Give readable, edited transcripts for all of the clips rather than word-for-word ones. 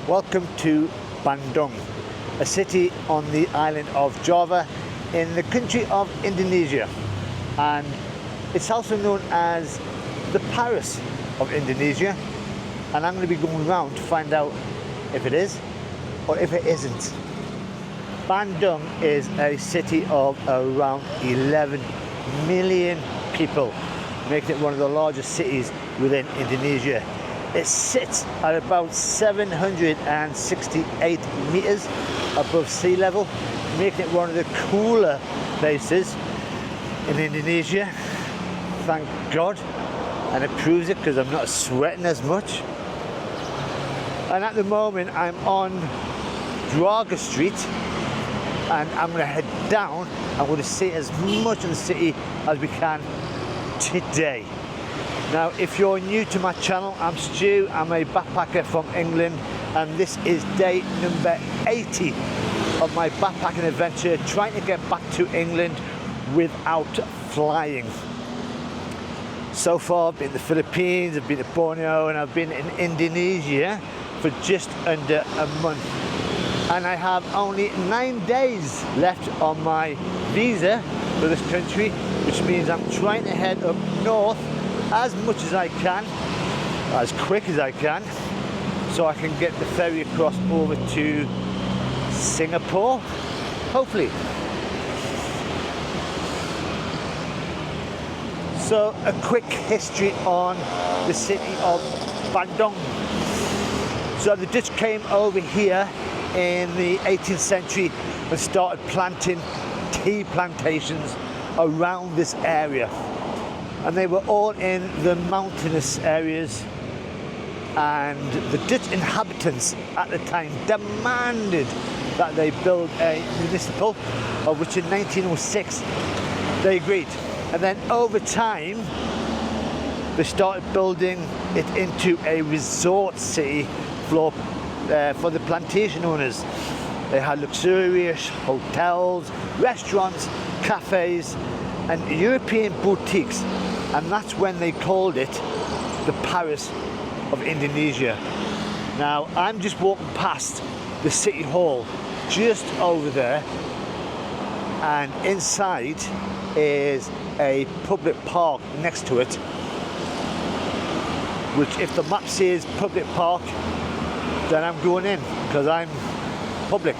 Welcome to Bandung, a city on the island of Java in the country of Indonesia, and it's also known as the Paris of Indonesia, and I'm going to be going around to find out if it is or if it isn't. Bandung is a city of around 11 million people, making it one of the largest cities within Indonesia. It sits at about 768 meters above sea level, making it one of the cooler places in Indonesia. Thank God. And it proves it because I'm not sweating as much. And at the moment I'm on Braga Street, and I'm going to head down. I'm going to see as much of the city as we can today. Now, if you're new to my channel, I'm Stu. I'm a backpacker from England, and this is day number 80 of my backpacking adventure, trying to get back to England without flying. So far, I've been to the Philippines, I've been to Borneo, and I've been in Indonesia for just under a month. And I have only 9 days left on my visa for this country, which means I'm trying to head up north as much as I can, as quick as I can, so I can get the ferry across over to Singapore, hopefully. So a quick history on the city of Bandung. So the Dutch came over here in the 18th century and started planting tea plantations around this area. And they were all in the mountainous areas, and the Dutch inhabitants at the time demanded that they build a municipal, of which in 1906 they agreed. And then over time they started building it into a resort city for the plantation owners. They had luxurious hotels, restaurants, cafes and European boutiques, and that's when they called it the Paris of Indonesia. Now I'm just walking past the City Hall just over there, and inside is a public park next to it, which if the map says public park, then I'm going in because I'm public.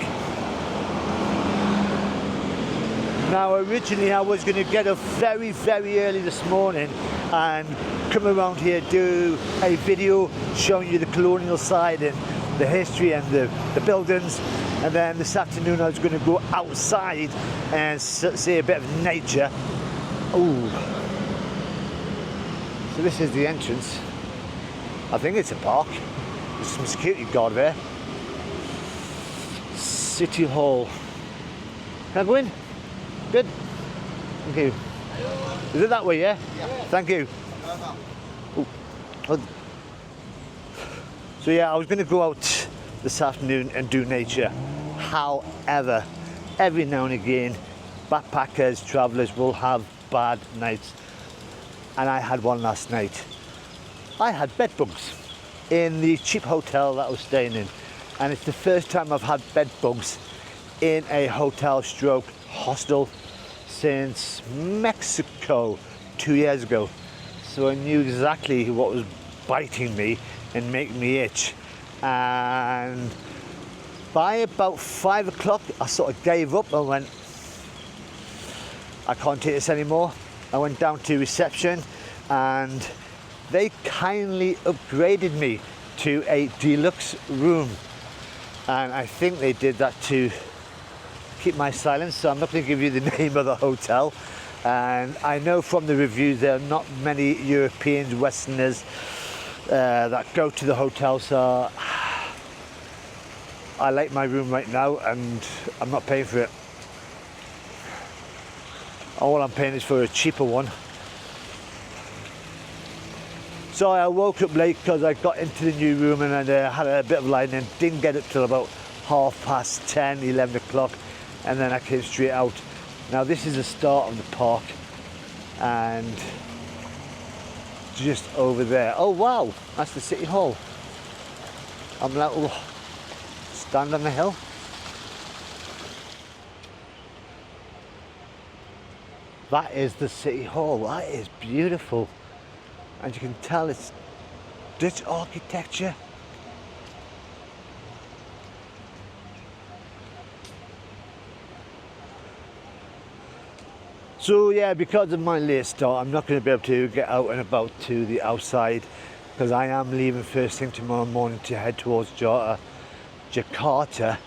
Now originally I was going to get up very early this morning and come around here, do a video showing you the colonial side and the history and the buildings, and then this afternoon I was going to go outside and see a bit of nature. Ooh. So this is the entrance. I think it's a park. There's some security guard there. City Hall. Can I go in? Good. Thank you. Is it that way, yeah? Yeah. Thank you. Ooh. So yeah, I was going to go out this afternoon and do nature. However, every now and again, backpackers, travellers will have bad nights. And I had one last night. I had bed bugs in the cheap hotel that I was staying in. And it's the first time I've had bed bugs in a hotel stroke hostel since Mexico 2 years ago. So I knew exactly what was biting me and making me itch. And by about 5 o'clock, I sort of gave up and went, I can't take this anymore. I went down to reception and they kindly upgraded me to a deluxe room. And I think they did that to keep my silence, so I'm not going to give you the name of the hotel. And I know from the reviews there are not many Europeans, Westerners that go to the hotel, so I like my room right now and I'm not paying for it. All I'm paying is for a cheaper one. So I woke up late because I got into the new room and I had a bit of light and didn't get up till about 10:30, 11 o'clock, and then I came straight out. Now this is the start of the park, and just over there, oh wow, that's the City Hall. I'm like, oh, stand on the hill. That is the City Hall. That is beautiful. And you can tell it's Dutch architecture. So yeah, because of my late start, I'm not going to be able to get out and about to the outside, because I am leaving first thing tomorrow morning to head towards Jakarta.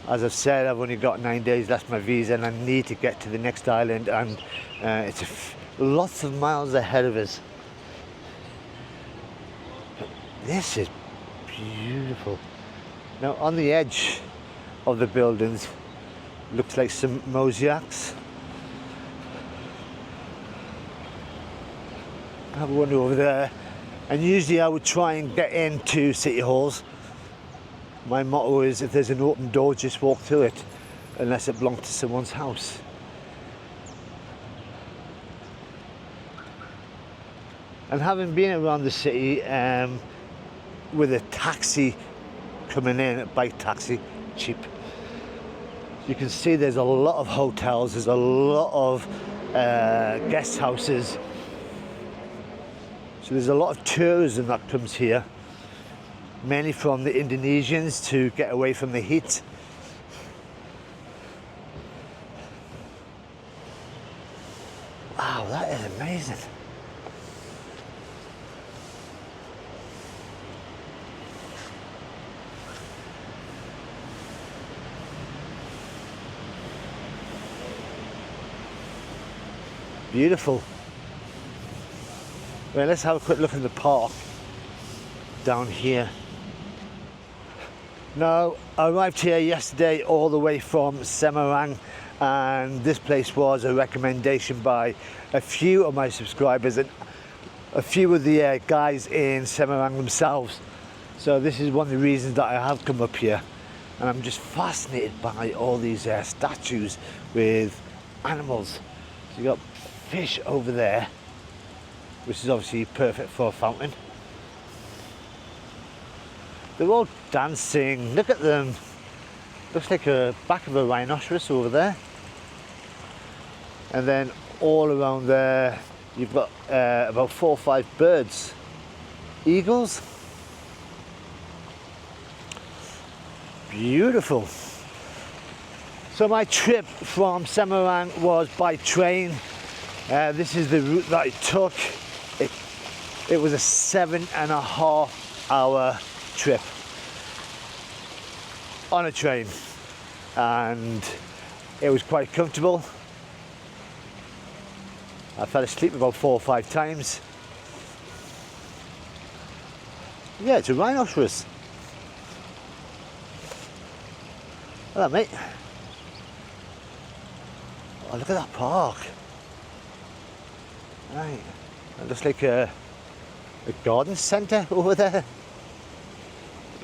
As I've said, I've only got 9 days left my visa, and I need to get to the next island, and it's lots of miles ahead of us. But this is beautiful. Now on the edge of the buildings looks like some mosaics. Have one over there, and usually I would try and get into city halls. My motto is, if there's an open door, just walk through it, unless it belongs to someone's house. And having been around the city with a taxi coming in, a bike taxi, cheap, you can see there's a lot of hotels, there's a lot of guest houses. So there's a lot of tourism that comes here, mainly from the Indonesians to get away from the heat. Wow, that is amazing. Beautiful. Well, let's have a quick look at the park down here. Now, I arrived here yesterday all the way from Semarang, and this place was a recommendation by a few of my subscribers and a few of the guys in Semarang themselves. So this is one of the reasons that I have come up here, and I'm just fascinated by all these statues with animals. So you got fish over there, which is obviously perfect for a fountain. They're all dancing. Look at them. Looks like a back of a rhinoceros over there. And then all around there, you've got about 4 or 5 birds. Eagles. Beautiful. So my trip from Semarang was by train. This is the route that I took. It was a 7.5 hour trip on a train, and it was quite comfortable. I fell asleep about 4 or 5 times. Yeah, it's a rhinoceros. Hello, mate. Oh, look at that park. Right, it looks like a garden centre over there.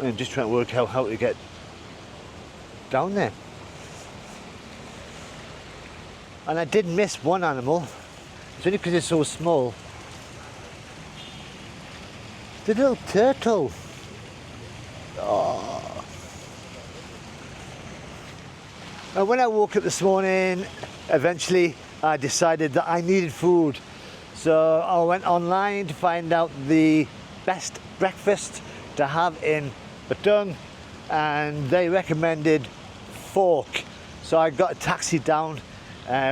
I'm just trying to work out how to get down there. And I did miss one animal. It's only because it's so small. The little turtle. Oh. And when I woke up this morning, eventually I decided that I needed food. So I went online to find out the best breakfast to have in Bandung, and they recommended fork. So I got a taxi down,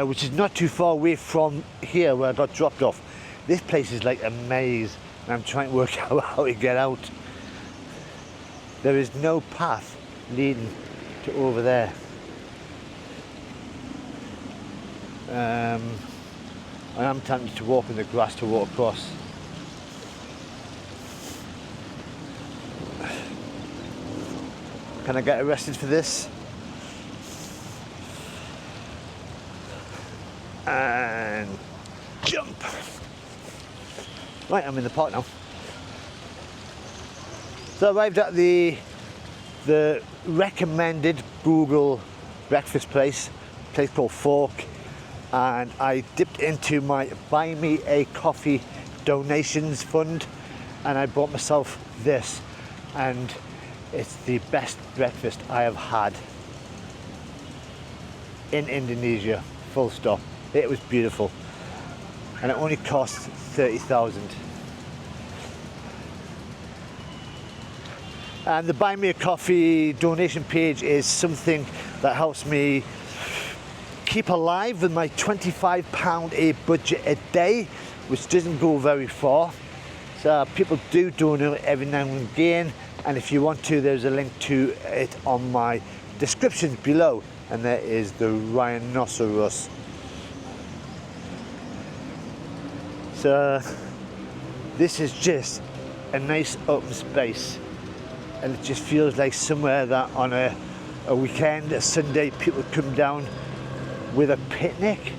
which is not too far away from here where I got dropped off. This place is like a maze, and I'm trying to work out how to get out. There is no path leading to over there. I am tempted to walk in the grass to walk across. Can I get arrested for this? And jump. Right, I'm in the park now. So I arrived at the recommended Google breakfast place called Fork, and I dipped into my Buy Me a Coffee donations fund, and I bought myself this, and It's the best breakfast I have had in Indonesia, full stop. It was beautiful. And it only cost 30,000. And the Buy Me a Coffee donation page is something that helps me keep alive with my £25 a budget a day, which doesn't go very far. So people do donate every now and again, and if you want to, there's a link to it on my description below, and there is the rhinoceros. So this is just a nice open space, and it just feels like somewhere that on a weekend, a Sunday, people come down with a picnic.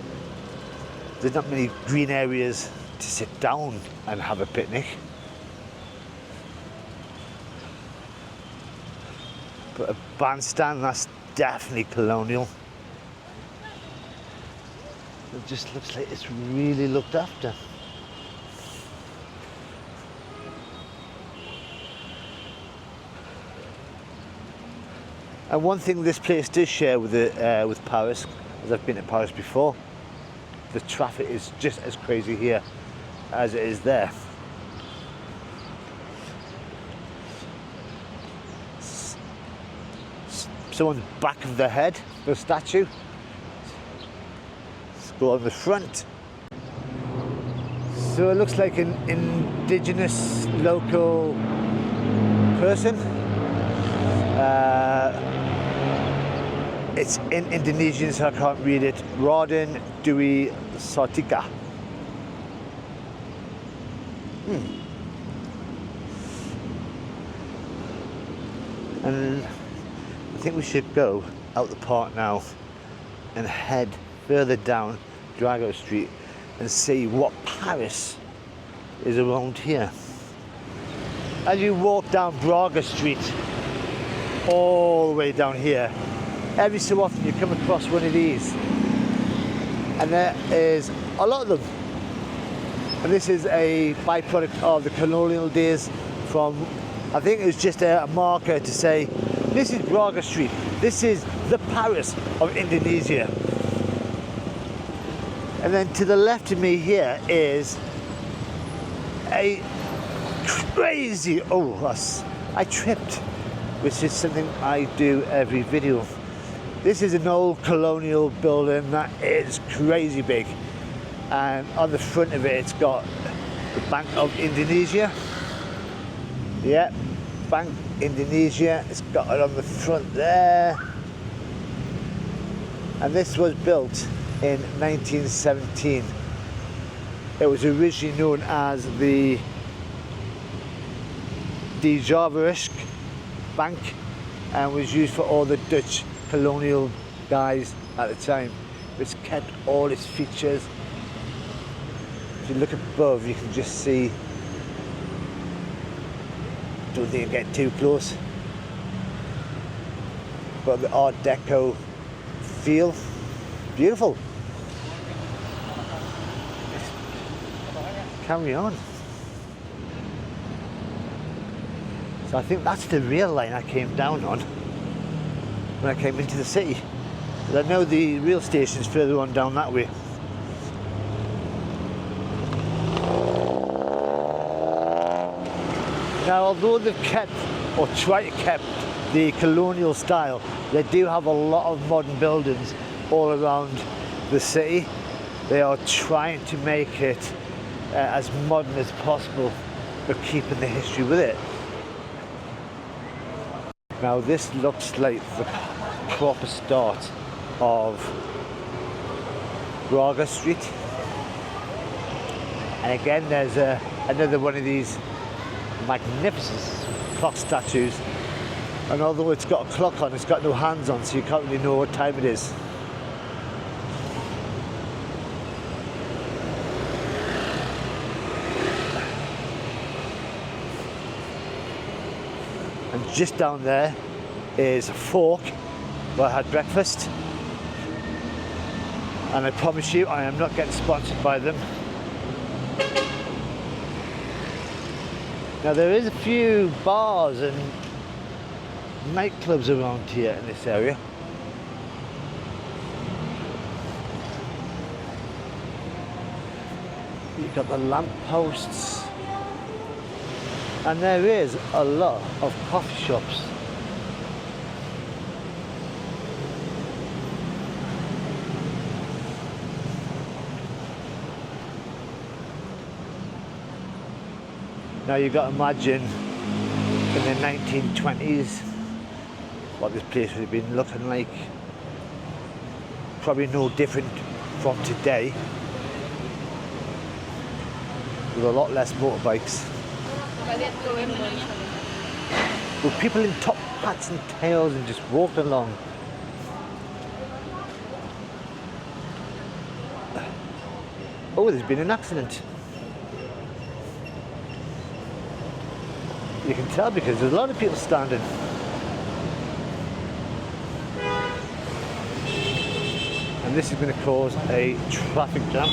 There's not many green areas to sit down and have a picnic. But a bandstand, that's definitely colonial. It just looks like it's really looked after. And one thing this place does share with Paris, as I've been to Paris before, the traffic is just as crazy here as it is there. Someone's back of the head, the statue. Let's go on the front. So it looks like an indigenous local person. It's in Indonesian, so I can't read it. Raden Dwi Sartika. And I think we should go out the park now and head further down Braga Street and see what Paris is around here. As you walk down Braga Street, all the way down here, every so often you come across one of these, and there is a lot of them. And this is a byproduct of the colonial days. From, I think it was just a marker to say, this is Braga Street, this is the Paris of Indonesia. And then to the left of me here is a crazy, I tripped, which is something I do every video. This is an old colonial building that is crazy big, and on the front of it, it's got the Bank of Indonesia. Yeah, Bank Indonesia. It's got it on the front there. And this was built in 1917. It was originally known as the Dinosaur Bank, and was used for all the Dutch colonial guys at the time, which kept all its features. If you look above, you can just see, don't think you get too close, but the Art Deco feel, beautiful. Carry on. So I think that's the rail line I came down on when I came into the city. But I know the rail station's further on down that way. Now, although they've kept, or tried to keep, the colonial style, they do have a lot of modern buildings all around the city. They are trying to make it as modern as possible, but keeping the history with it. Now this looks like the proper start of Braga Street. And again, there's another one of these magnificent clock statues. And although it's got a clock on, it's got no hands on, so you can't really know what time it is. And just down there is a Fork, where I had breakfast. And I promise you, I am not getting sponsored by them. Now there is a few bars and nightclubs around here in this area. You've got the lampposts, and there is a lot of coffee shops. Now you've got to imagine in the 1920s what this place would have been looking like. Probably no different from today, with a lot less motorbikes. With people in top hats and tails and just walking along. Oh, there's been an accident. You can tell because there's a lot of people standing. And this is going to cause a traffic jam.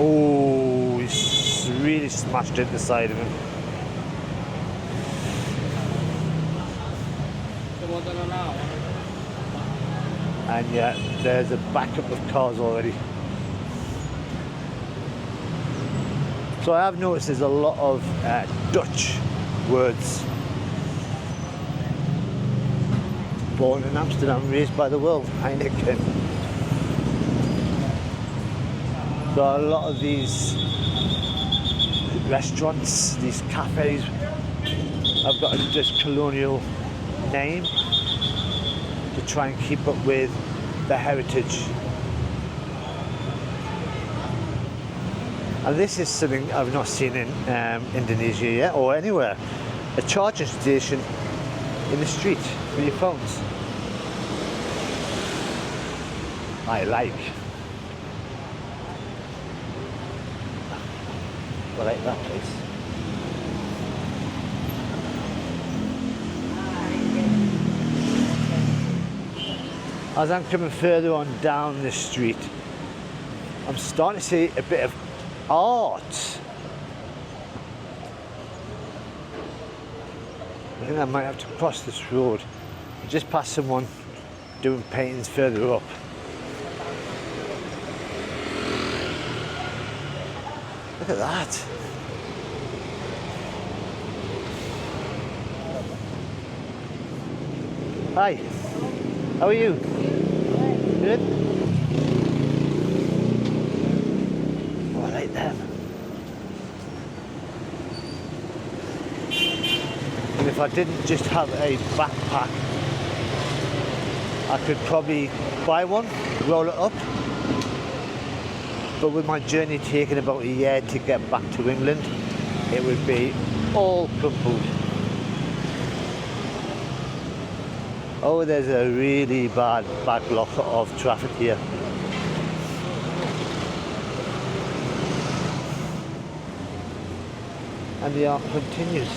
Oh, he's really smashed into the side of him. And yeah, there's a backup of cars already. So I have noticed there's a lot of Dutch words. Born in Amsterdam, raised by the world, Heineken. So a lot of these restaurants, these cafes, have got a Dutch colonial name to try and keep up with the heritage. And this is something I've not seen in Indonesia yet, or anywhere. A charging station in the street for your phones. I like that place. As I'm coming further on down the street, I'm starting to see a bit of art. I think I might have to cross this road. I just passed someone doing paintings further up. Look at that. Hi, how are you? Good? Oh, I like them. And if I didn't just have a backpack, I could probably buy one, roll it up. But with my journey taking about a year to get back to England, it would be all crumpled. Oh, there's a really bad backlog of traffic here. And the art continues.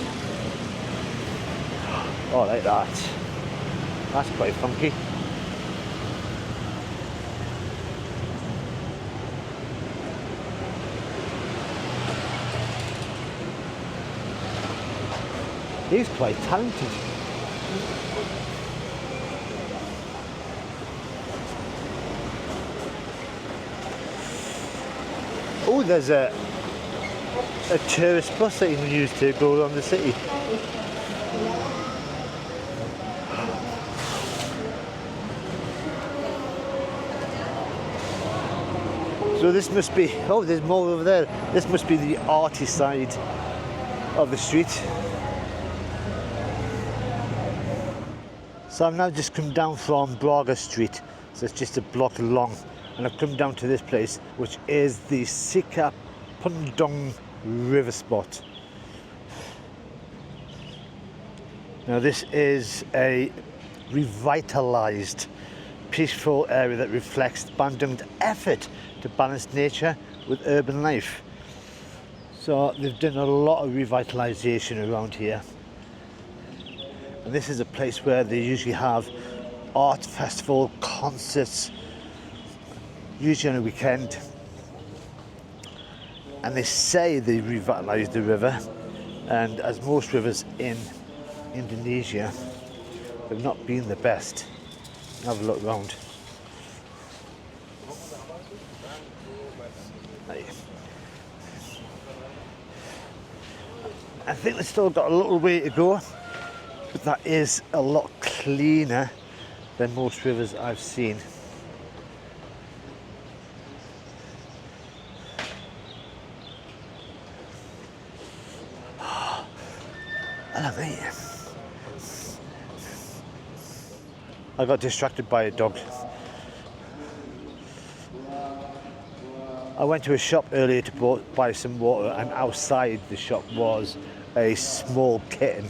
Oh, like that. That's quite funky. He's quite talented. Oh, there's a tourist bus that you can use to go around the city. So this must be, oh, there's more over there. This must be the arty side of the street. So I've now just come down from Braga Street, so it's just a block long, and I've come down to this place, which is the Cikapundung River spot. Now this is a revitalised, peaceful area that reflects Bandung's effort to balance nature with urban life. So they've done a lot of revitalisation around here. And this is a place where they usually have art festival, concerts, usually on a weekend. and they say they revitalised the river, and as most rivers in Indonesia, they've not been the best. Have a look round. I think they've still got a little way to go, but that is a lot cleaner than most rivers I've seen. Hello, mate. I got distracted by a dog. I went to a shop earlier to buy some water, and outside the shop was a small kitten,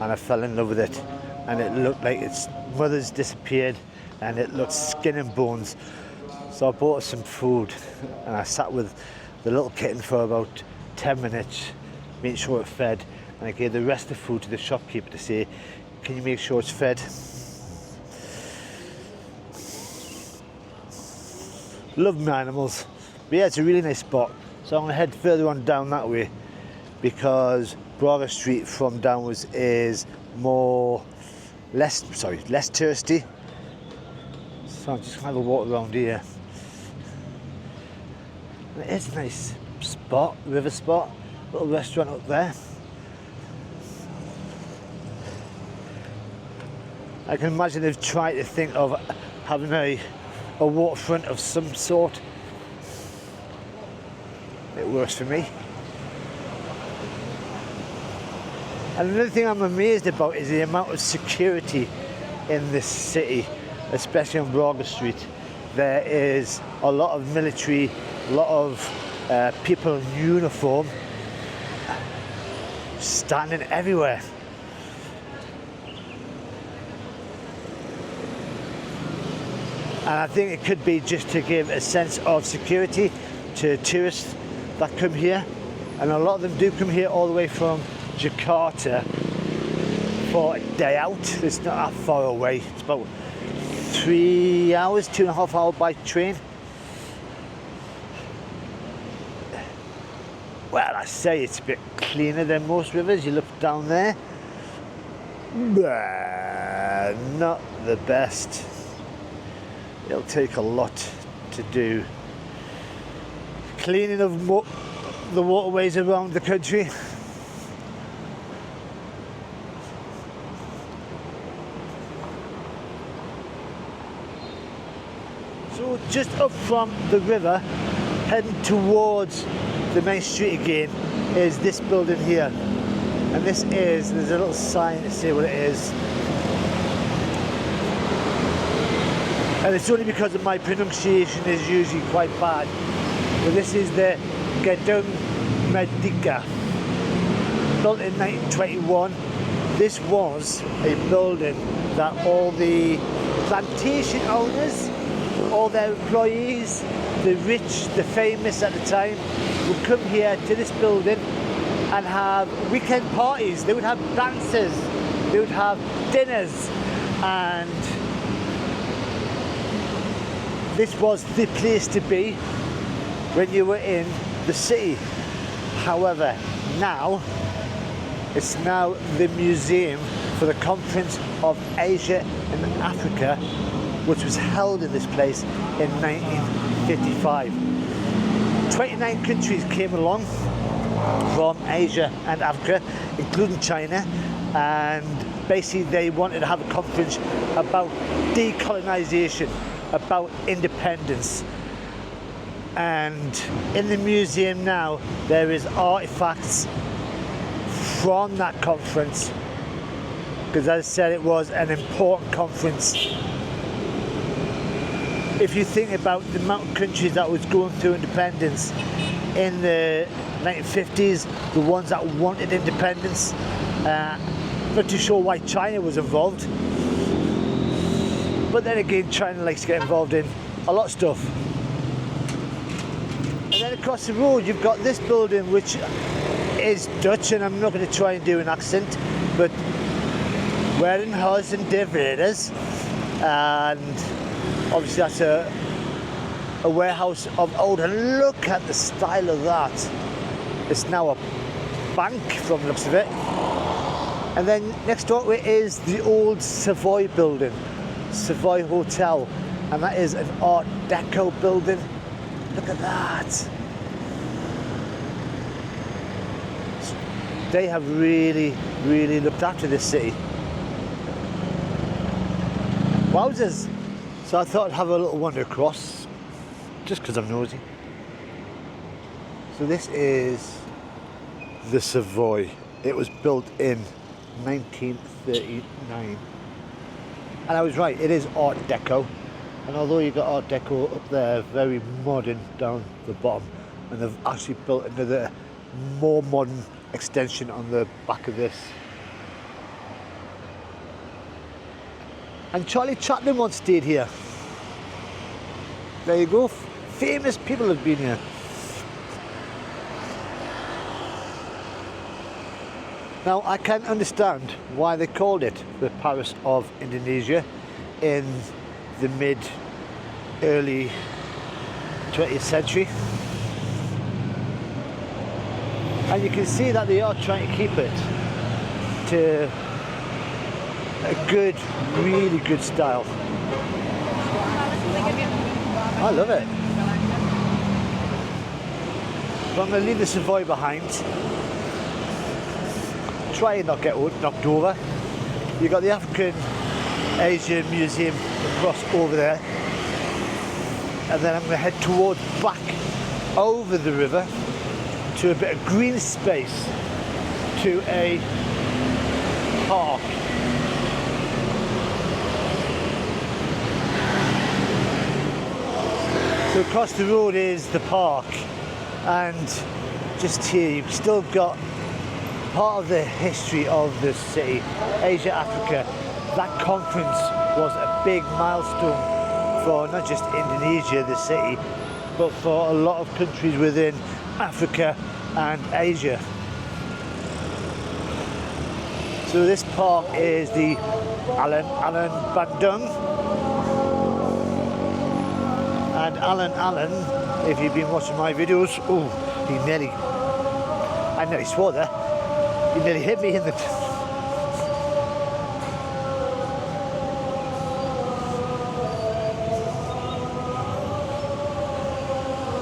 and I fell in love with it, and it looked like its mother's disappeared and it looked skin and bones. So I bought some food and I sat with the little kitten for about 10 minutes, making sure it fed, and I gave the rest of the food to the shopkeeper to say, can you make sure it's fed? Love my animals. But yeah, it's a really nice spot. So I'm going to head further on down that way, because Braga Street from downwards is less touristy. So I'm just going to have a walk around here. And it is a nice spot, river spot, little restaurant up there. I can imagine they've tried to think of having a waterfront of some sort. It works for me. And another thing I'm amazed about is the amount of security in this city, especially on Braga Street. There is a lot of military, a lot of people in uniform standing everywhere. And I think it could be just to give a sense of security to tourists that come here. And a lot of them do come here all the way from Jakarta for a day out. It's not that far away. It's about 3 hours, 2.5 hours by train. Well, I say it's a bit cleaner than most rivers. You look down there, not the best. It'll take a lot to do. Cleaning of the waterways around the country. So just up from the river, heading towards the main street again, is this building here. And there's a little sign to say what it is. And it's only because of my pronunciation is usually quite bad. But this is the Gedung Merdeka, built in 1921. This was a building that all the plantation owners, all their employees, the rich, the famous at the time, would come here to this building and have weekend parties. They would have dances, they would have dinners, and this was the place to be when you were in the city. However, now it's now the museum for the Conference of Asia and Africa, which was held in this place in 1955. 29 countries came along from Asia and Africa, including China, and basically they wanted to have a conference about decolonization, about independence. And in the museum now there is artifacts from that conference, because as I said, it was an important conference. If you think about the amount of countries that was going through independence in the 1950s, the ones that wanted independence, not too sure why China was involved. But then again, China likes to get involved in a lot of stuff. And then across the road you've got this building, which is Dutch, and I'm not going to try and do an accent, but Warenhuis and Dividers, and obviously that's a warehouse of old, and look at the style of that. It's now a bank from the looks of it. And then next door to it is the old Savoy building, Savoy Hotel, and that is an Art Deco building. Look at that. They have really, really looked after this city. Wowzers. So I thought I'd have a little wander across, just because I'm nosy. So this is the Savoy. It was built in 1939. And I was right, it is Art Deco. And although you've got Art Deco up there, very modern down the bottom. And they've actually built another more modern extension on the back of this. And Charlie Chaplin once stayed here. There you go, famous people have been here. Now I can understand why they called it the Paris of Indonesia in the early 20th century. And you can see that they are trying to keep it to a good, really good style. I love it. But I'm going to leave the Savoy behind. Try and not get knocked over. You've got the African Asian Museum across over there. And then I'm going to head towards back over the river to a bit of green space to a park. So across the road is the park, and just here you've still got part of the history of the city, Asia Africa. That conference was a big milestone for not just Indonesia, the city, but for a lot of countries within Africa and Asia. So this park is the Alun-Alun Bandung. And Alun-Alun, if you've been watching my videos, oh, I nearly swore there. He nearly hit me in the...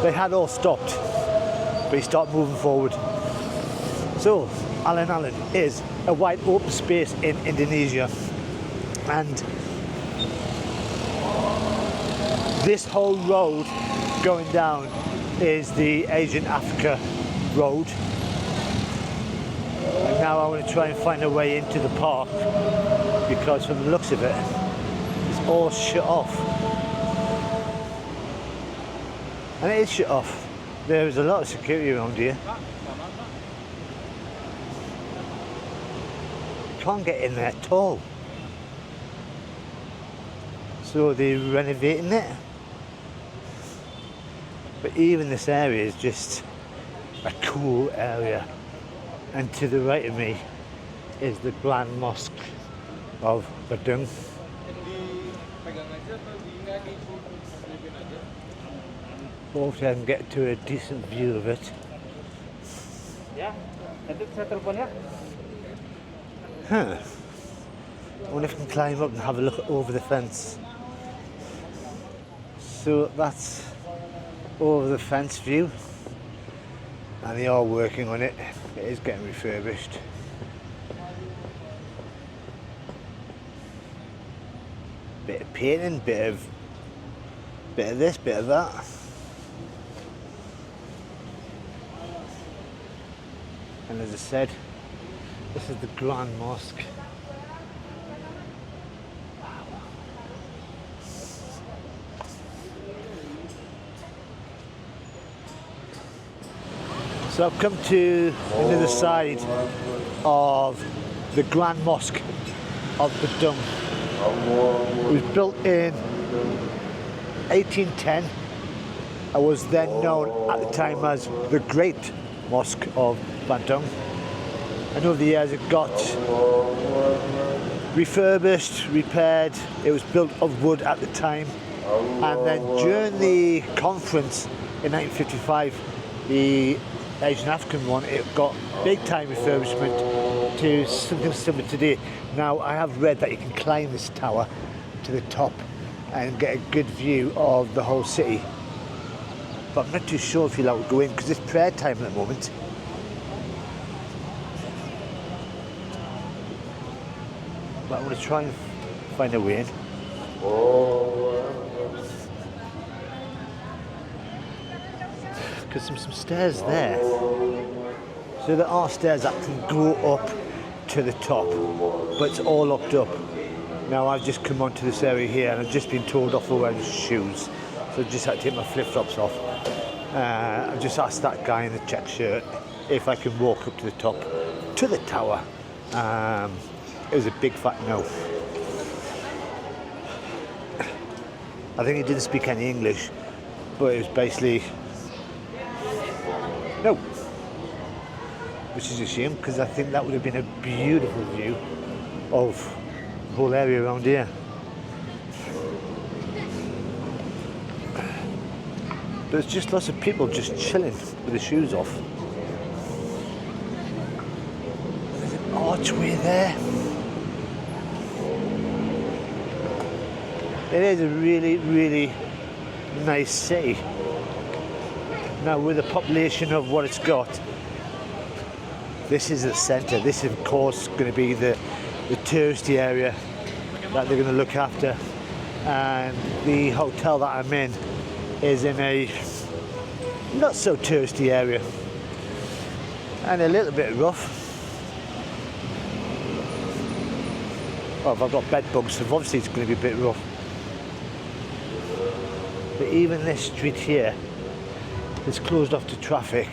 They had all stopped, but he started moving forward. So, Alun-Alun is a wide open space in Indonesia, and this whole road going down is the Asian Africa road. And now I want to try and find a way into the park, because from the looks of it, it's all shut off. And it is shut off. There is a lot of security around here. Can't get in there at all. So they're renovating it. But even this area is just a cool area. And to the right of me is the Grand Mosque of Bandung. Hopefully I can get to a decent view of it. Huh. I wonder if I can climb up and have a look over the fence. So that's over the fence view. And they are working on it. It is getting refurbished. Bit of painting, bit of this, bit of that. And as I said, this is the Grand Mosque. So I've come to another side of the Grand Mosque of Bandung. It was built in 1810. It was then known at the time as the Great Mosque of Bandung. And over the years it got refurbished, repaired. It was built of wood at the time. And then during the conference in 1955, the Asian African one, it got big time refurbishment to something similar today. Now I have read that you can climb this tower to the top and get a good view of the whole city, but I'm not too sure if you're allowed to go in because it's prayer time at the moment. But I'm going to try and find a way in. Because there's some stairs there. So there are stairs that can go up to the top, but it's all locked up. Now I've just come onto this area here and I've just been told off for wearing shoes. So I just had to take my flip-flops off. I've just asked that guy in the check shirt if I can walk up to the top, to the tower. It was a big fat no. I think he didn't speak any English, but it was basically no. Which is a shame because I think that would have been a beautiful view of the whole area around here. But it's just lots of people just chilling with their shoes off. There's an archway there. It is a really, really nice city. Now with the population of what it's got, this is the centre. This is of course going to be the touristy area that they're going to look after. And the hotel that I'm in is in a not so touristy area and a little bit rough. Well, if I've got bed bugs, so obviously it's going to be a bit rough. But even this street here is closed off to traffic.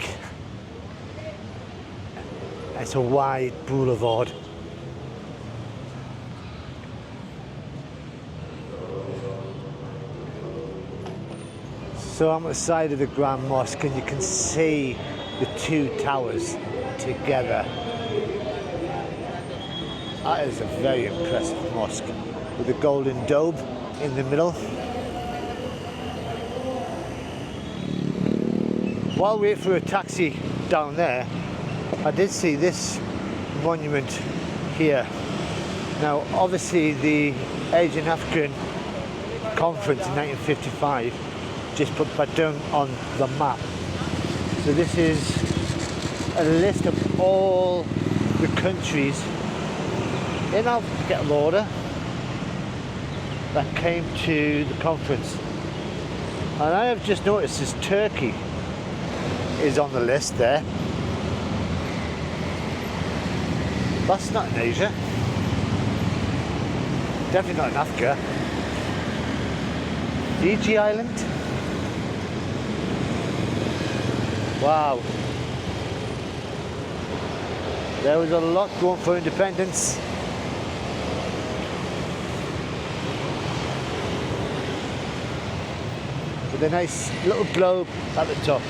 It's a wide boulevard. So I'm at the side of the Grand Mosque and you can see the two towers together. That is a very impressive mosque with the golden dome in the middle. While we wait for a taxi down there, I did see this monument here. Now obviously the Asian African Conference in 1955 just put Bandung on the map. So this is a list of all the countries in alphabetical order that came to the conference. And I have just noticed this Turkey is on the list there. That's not in Asia. Definitely not in Africa. Fiji Island. Wow. There was a lot going for independence. With a nice little globe at the top.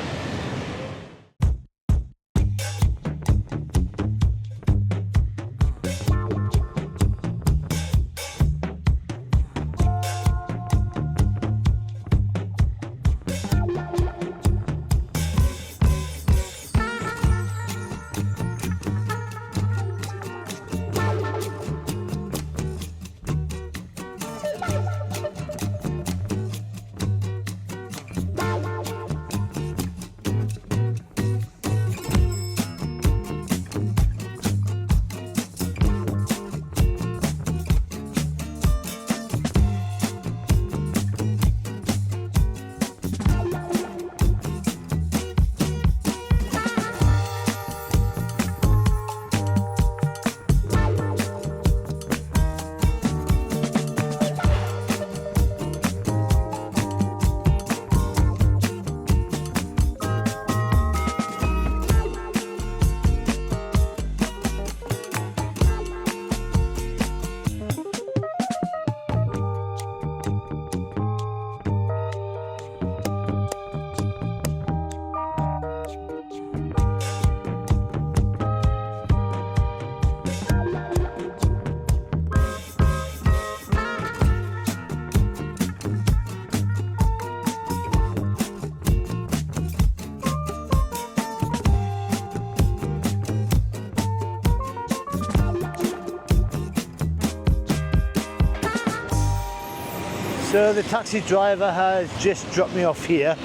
So the taxi driver has just dropped me off here,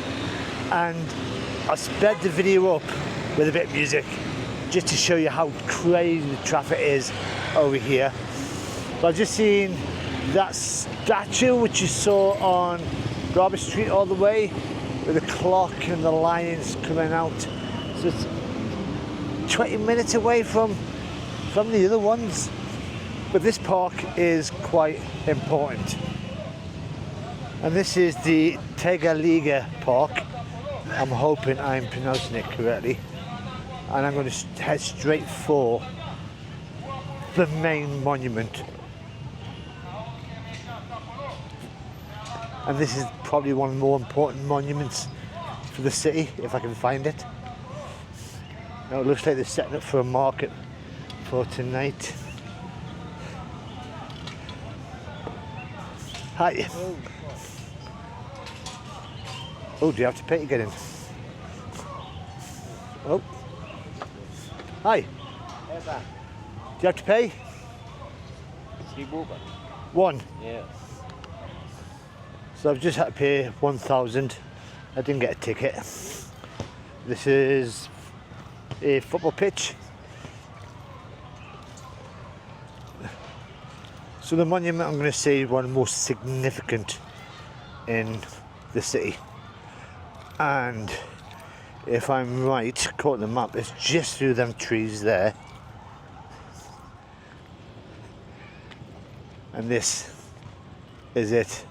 and I sped the video up with a bit of music just to show you how crazy the traffic is over here. So I've just seen that statue which you saw on Braga Street all the way, with the clock and the lions coming out. So it's 20 minutes away from the other ones. But this park is quite important. And this is the Tegaliga Park. I'm hoping I'm pronouncing it correctly. And I'm going to head straight for the main monument. And this is probably one of the more important monuments for the city, if I can find it. Now it looks like they're setting up for a market for tonight. Hi. Oh, do you have to pay to get in? Oh. Hi. Do you have to pay? One? Yeah. So I've just had to pay 1,000. I didn't get a ticket. This is a football pitch. So the monument, I'm going to say, one of the most significant in the city. And if I'm right, according to the map, it's just through them trees there. And this is it.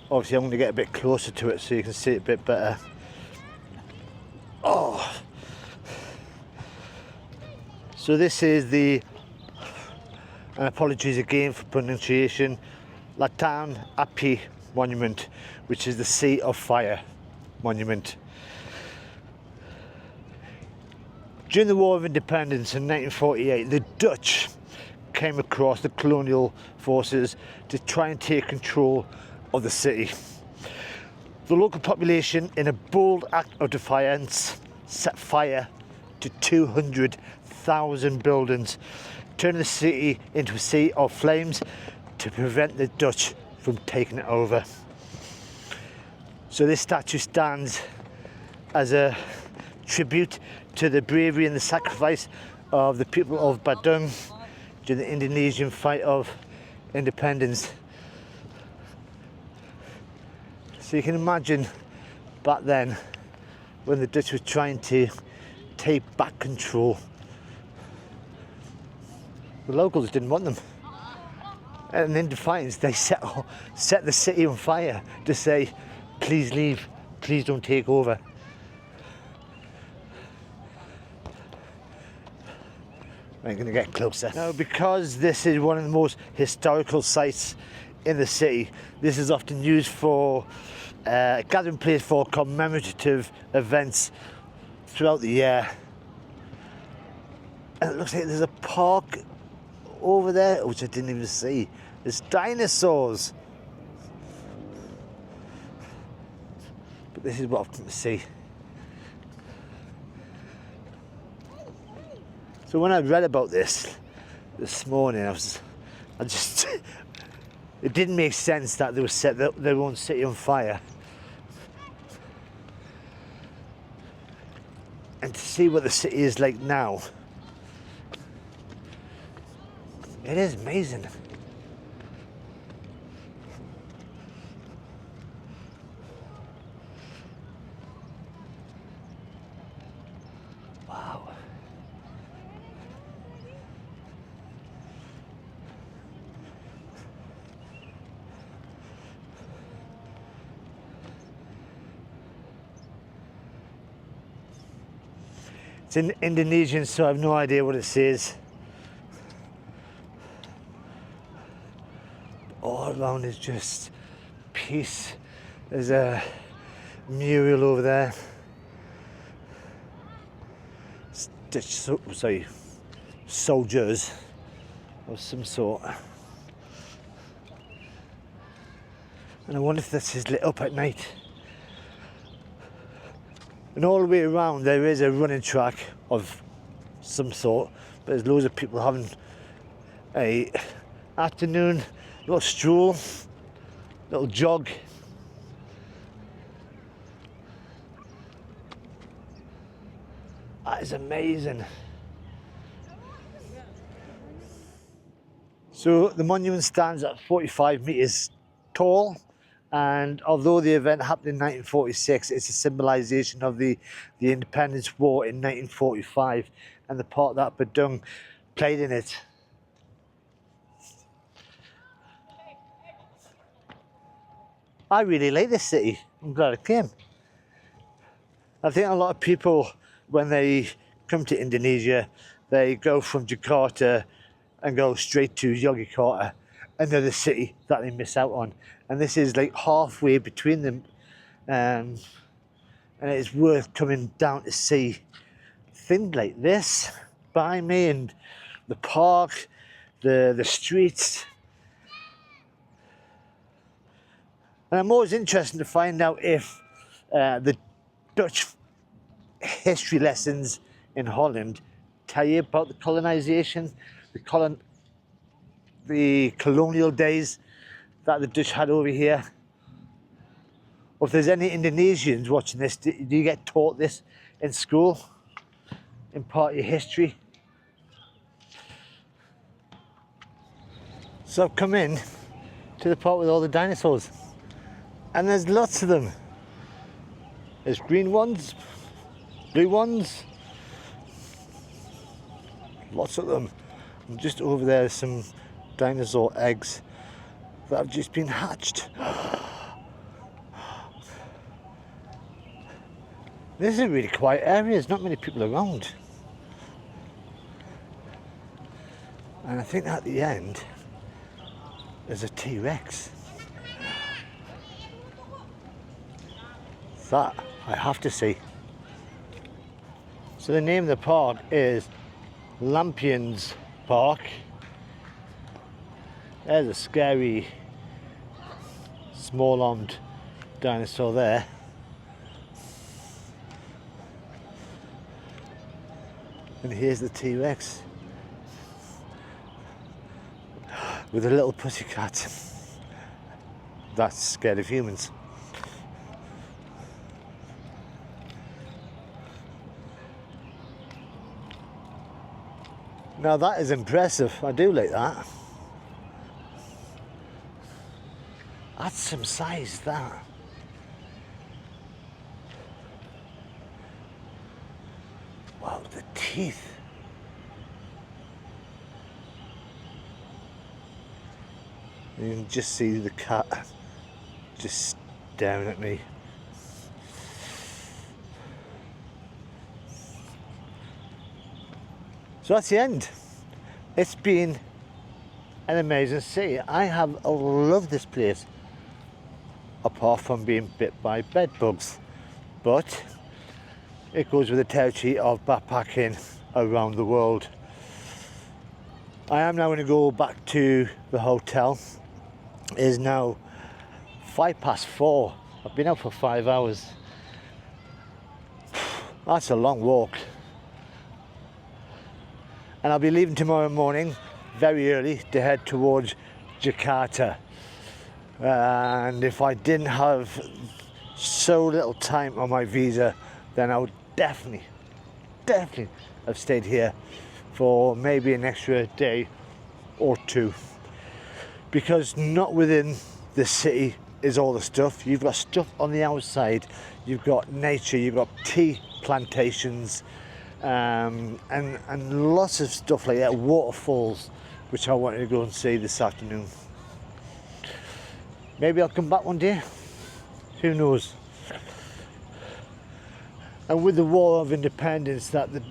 Obviously I'm going to get a bit closer to it so you can see it a bit better. Oh! So this is the, and apologies again for pronunciation, Lautang Api monument, which is the Sea of Fire monument. During the War of Independence in 1948, the Dutch came across the colonial forces to try and take control of the city. The local population, in a bold act of defiance, set fire to 200,000 buildings, turning the city into a sea of flames to prevent the Dutch from taking it over. So this statue stands as a tribute to the bravery and the sacrifice of the people of Bandung during the Indonesian fight of independence. So you can imagine back then when the Dutch were trying to take back control, the locals didn't want them. And in defiance, they set the city on fire to say, please leave, please don't take over. I'm going to get closer. Now, because this is one of the most historical sites in the city, this is often used for a gathering place for commemorative events throughout the year. And it looks like there's a park over there, which I didn't even see. There's dinosaurs. But this is what I've come to see. So when I read about this morning, it didn't make sense that they would set their own city on fire. And to see what the city is like now, it is amazing. Wow. It's in Indonesian, so I have no idea what it says. All around is just peace. There's a mural over there. Soldiers of some sort. And I wonder if this is lit up at night. And all the way around there is a running track of some sort, but there's loads of people having a afternoon little stroll little jog. That is amazing. So the monument stands at 45 metres tall, and although the event happened in 1946, it's a symbolisation of the Independence War in 1945 and the part that Bandung played in it. I really like this city. I'm glad I came. I think a lot of people, when they come to Indonesia, they go from Jakarta and go straight to Yogyakarta, another city that they miss out on. And this is like halfway between them. And it's worth coming down to see things like this by me, and the park, the streets. And I'm always interested to find out if the Dutch history lessons in Holland tell you about the colonization, the colonial days that the Dutch had over here. Or if there's any Indonesians watching this, do you get taught this in school, in part of your history? So I've come in to the part with all the dinosaurs, and there's lots of them. There's green ones, blue ones, lots of them. And just over there are some dinosaur eggs that have just been hatched. This is a really quiet area, there's not many people around. And I think at the end there's a T-Rex. That I have to see. So the name of the park is Lampions Park. There's a scary small-armed dinosaur there. And here's the T-Rex with a little pussycat that's scared of humans. Now that is impressive, I do like that. That's some size, that. Wow, the teeth. You can just see the cat just staring at me. So that's the end. It's been an amazing city. I have loved this place, apart from being bit by bed bugs. But it goes with the territory of backpacking around the world. I am now going to go back to the hotel. It is now 4:05. I've been out for 5 hours. That's a long walk. And I'll be leaving tomorrow morning very early to head towards Jakarta. And if I didn't have so little time on my visa, then I would definitely have stayed here for maybe an extra day or two. Because not within the city is all the stuff. You've got stuff on the outside. You've got nature, you've got tea plantations, and lots of stuff like that, waterfalls, which I wanted to go and see this afternoon. Maybe I'll come back one day, who knows. And with the War of Independence that the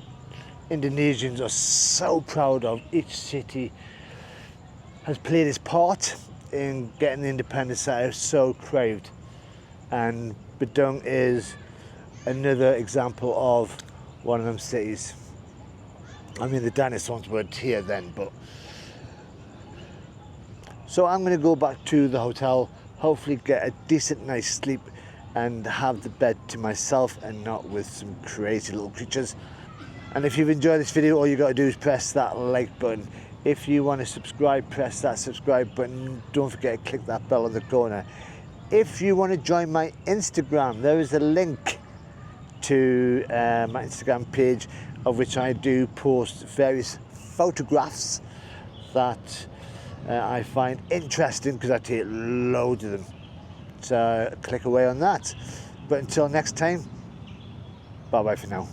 Indonesians are so proud of, each city has played its part in getting the independence that is so craved. And Bandung is another example of one of them cities. I mean, the dinosaurs weren't here then, but... So I'm going to go back to the hotel, hopefully get a decent night's sleep and have the bed to myself and not with some crazy little creatures. And if you've enjoyed this video, all you got to do is press that like button. If you want to subscribe, press that subscribe button. Don't forget to click that bell in the corner. If you want to join my Instagram, there is a link to my Instagram page, of which I do post various photographs that I find interesting, because I take loads of them. So click away on that. But until next time, bye bye for now.